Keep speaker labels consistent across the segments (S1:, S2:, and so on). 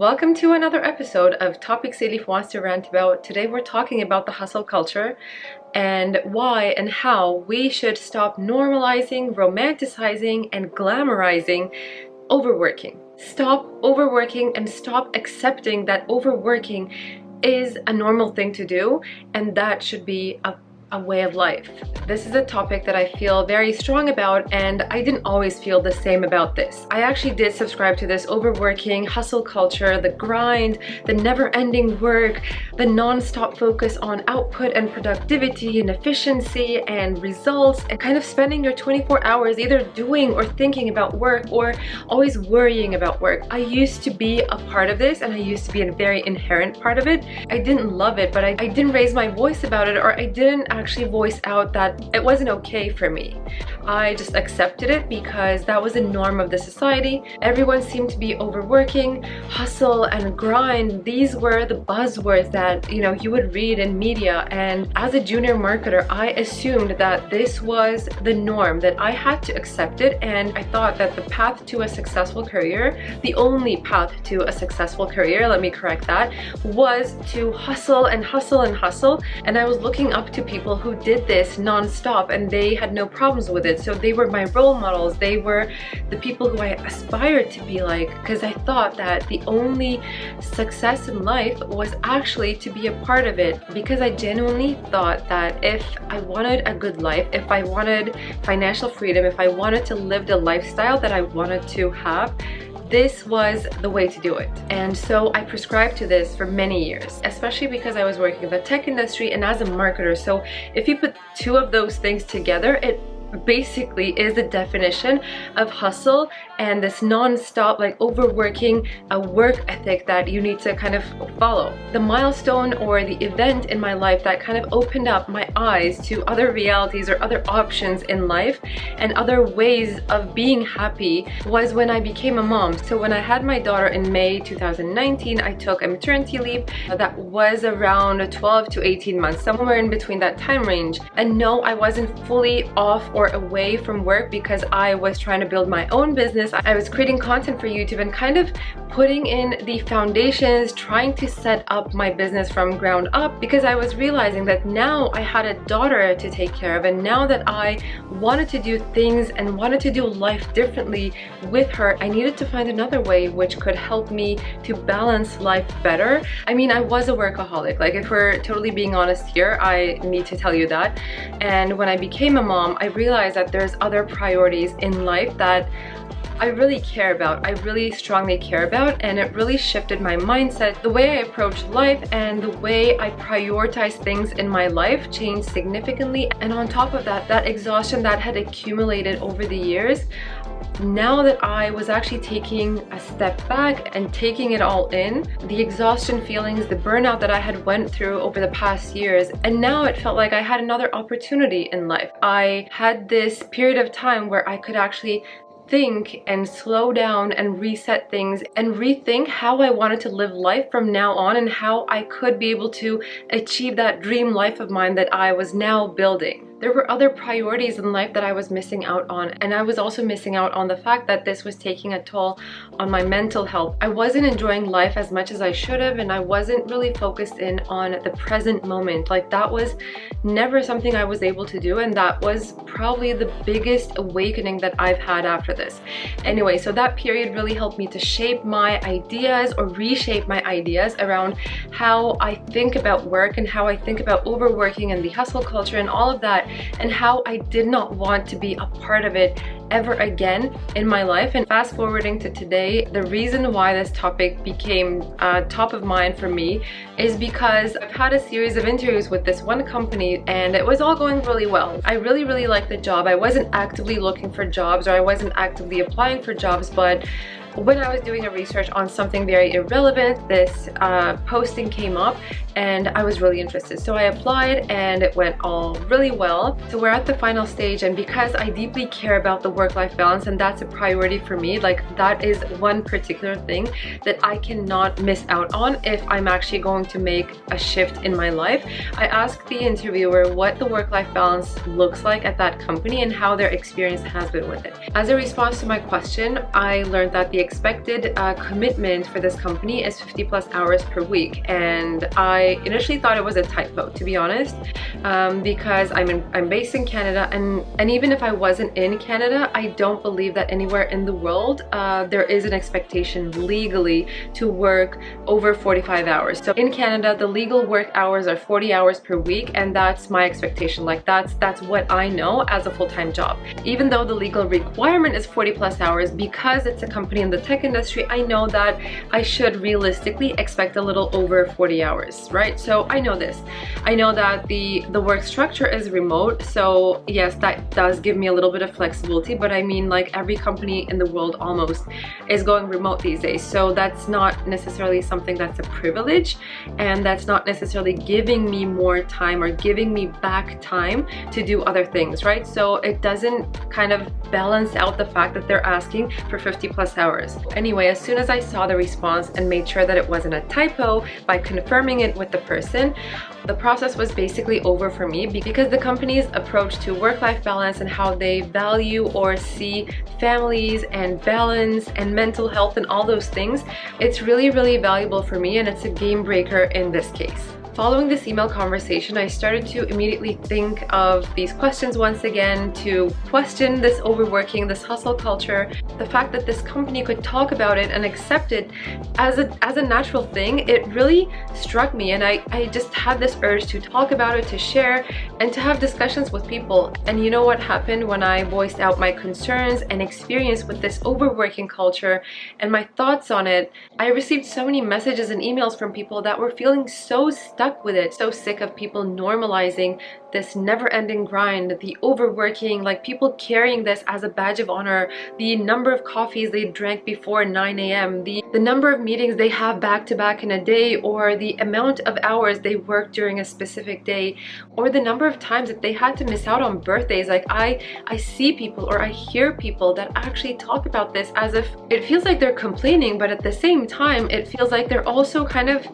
S1: Welcome to another episode of Topics Elif wants to rant about. Today we're talking about the hustle culture and why and how we should stop normalizing, romanticizing, and glamorizing overworking. Stop overworking and stop accepting that overworking is a normal thing to do and that should be a way of life. This is a topic that I feel very strong about, and I didn't always feel the same about this. I actually did subscribe to this overworking, hustle culture, the grind, the never-ending work, the non-stop focus on output and productivity and efficiency and results, and kind of spending your 24 hours either doing or thinking about work or always worrying about work. I used to be a part of this, and I used to be a very inherent part of it. I didn't love it, but I didn't raise my voice about it, or I didn't actually voice out that it wasn't okay for me. I just accepted it because that was a norm of the society. Everyone seemed to be overworking, hustle and grind. These were the buzzwords that you would read in media, and as a junior marketer I assumed that this was the norm, that I had to accept it, and I thought that the path to a successful career, the only path to a successful career, let me correct that, was to hustle and hustle and hustle. And I was looking up to people who did this non-stop and they had no problems with it, so they were my role models. They were the people who I aspired to be like, because I thought that the only success in life was actually to be a part of it, because I genuinely thought that if I wanted a good life, if I wanted financial freedom, if I wanted to live the lifestyle that I wanted to have, this was the way to do it. And so I prescribed to this for many years, especially because I was working in the tech industry and as a marketer. So if you put two of those things together, it basically is the definition of hustle and this non-stop overworking, a work ethic that you need to kind of follow. The milestone or the event in my life that kind of opened up my eyes to other realities or other options in life and other ways of being happy was when I became a mom. So when I had my daughter in May 2019, I took a maternity leave that was around 12 to 18 months, somewhere in between that time range. And no, I wasn't fully off or away from work because I was trying to build my own business. I was creating content for YouTube and kind of putting in the foundations, trying to set up my business from ground up, because I was realizing that now I had a daughter to take care of, and now that I wanted to do things and wanted to do life differently with her, I needed to find another way which could help me to balance life better. I mean, I was a workaholic, if we're totally being honest here, I need to tell you that. And when I became a mom, I realized that there's other priorities in life that I really care about, I really strongly care about, and it really shifted my mindset. The way I approach life and the way I prioritize things in my life changed significantly. And on top of that, that exhaustion that had accumulated over the years, now that I was actually taking a step back and taking it all in, the exhaustion feelings, the burnout that I had went through over the past years, and now it felt like I had another opportunity in life. I had this period of time where I could actually think and slow down and reset things and rethink how I wanted to live life from now on, and how I could be able to achieve that dream life of mine that I was now building. There were other priorities in life that I was missing out on, and I was also missing out on the fact that this was taking a toll on my mental health. I wasn't enjoying life as much as I should have, and I wasn't really focused in on the present moment. That was never something I was able to do, and that was probably the biggest awakening that I've had after this. Anyway, so that period really helped me to shape my ideas or reshape my ideas around how I think about work and how I think about overworking and the hustle culture and all of that, and how I did not want to be a part of it ever again in my life. And fast forwarding to today, the reason why this topic became top of mind for me is because I've had a series of interviews with this one company and it was all going really well. I really liked the job. I wasn't actively looking for jobs, or I wasn't actively applying for jobs, but when I was doing a research on something very irrelevant, this posting came up and I was really interested. So I applied and it went all really well. So we're at the final stage, and because I deeply care about the work-life balance and that's a priority for me, like that is one particular thing that I cannot miss out on if I'm actually going to make a shift in my life. I asked the interviewer what the work-life balance looks like at that company and how their experience has been with it. As a response to my question, I learned that the expected commitment for this company is 50+ hours per week, and I initially thought it was a typo, to be honest, because I'm based in Canada, and even if I wasn't in Canada, I don't believe that anywhere in the world there is an expectation legally to work over 45 hours. So in Canada, the legal work hours are 40 hours per week, and that's my expectation. Like that's what I know as a full-time job. Even though the legal requirement is 40+ hours, because it's a company in the tech industry, I know that I should realistically expect a little over 40 hours, right? So I know this. I know that the work structure is remote, so yes, that does give me a little bit of flexibility, but I mean, like every company in the world almost is going remote these days, so that's not necessarily something that's a privilege, and that's not necessarily giving me more time or giving me back time to do other things, right? So it doesn't kind of balance out the fact that they're asking for 50+ hours. Anyway, as soon as I saw the response and made sure that it wasn't a typo by confirming it with the person, the process was basically over for me, because the company's approach to work-life balance and how they value or see families and balance and mental health and all those things, it's really, really valuable for me, and it's a game breaker in this case. Following this email conversation, I started to immediately think of these questions once again, to question this overworking, this hustle culture, the fact that this company could talk about it and accept it as a natural thing. It really struck me, and I just had this urge to talk about it, to share, and to have discussions with people. And you know what happened when I voiced out my concerns and experience with this overworking culture and my thoughts on it? I received so many messages and emails from people that were feeling so stuck with it, so sick of people normalizing this never-ending grind, the overworking, like people carrying this as a badge of honor, the number of coffees they drank before 9 a.m., the number of meetings they have back-to-back in a day, or the amount of hours they work during a specific day, or the number of times that they had to miss out on birthdays. Like I see people, or I hear people that actually talk about this as if it feels like they're complaining, but at the same time it feels like they're also kind of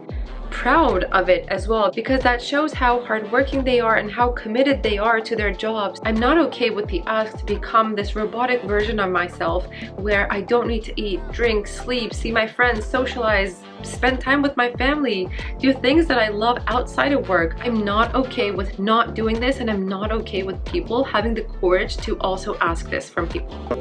S1: proud of it as well, because that shows how hardworking they are and how committed they are to their jobs. I'm not okay with the ask to become this robotic version of myself where I don't need to eat, drink, sleep, see my friends, socialize, spend time with my family, do things that I love outside of work. I'm not okay with not doing this, and I'm not okay with people having the courage to also ask this from people.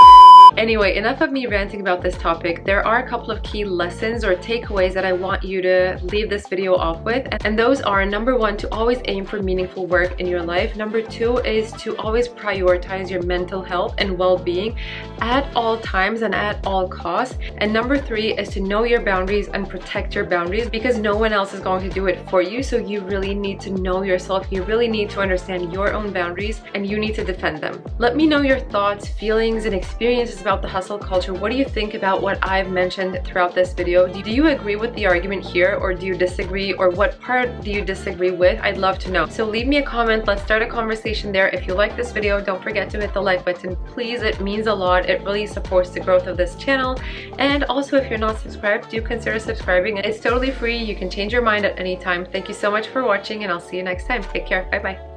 S1: Anyway, enough of me ranting about this topic. There are a couple of key lessons or takeaways that I want you to leave this video off with, and those are: number one, to always aim for meaningful work in your life. Number two is to always prioritize your mental health and well-being at all times and at all costs. And number three is to know your boundaries and protect your boundaries, because no one else is going to do it for you. So you really need to know yourself. You really need to understand your own boundaries, and you need to defend them. Let me know your thoughts, feelings, and experiences about the hustle culture. What do you think about what I've mentioned throughout this video? Do you agree with the argument here, or do you disagree, or what part do you disagree with? I'd love to know. So leave me a comment. Let's start a conversation there. If you like this video, don't forget to hit the like button, please. It means a lot. It really supports the growth of this channel. And also, if you're not subscribed, do consider subscribing. It's totally free. You can change your mind at any time. Thank you so much for watching, and I'll see you next time. Take care. Bye bye.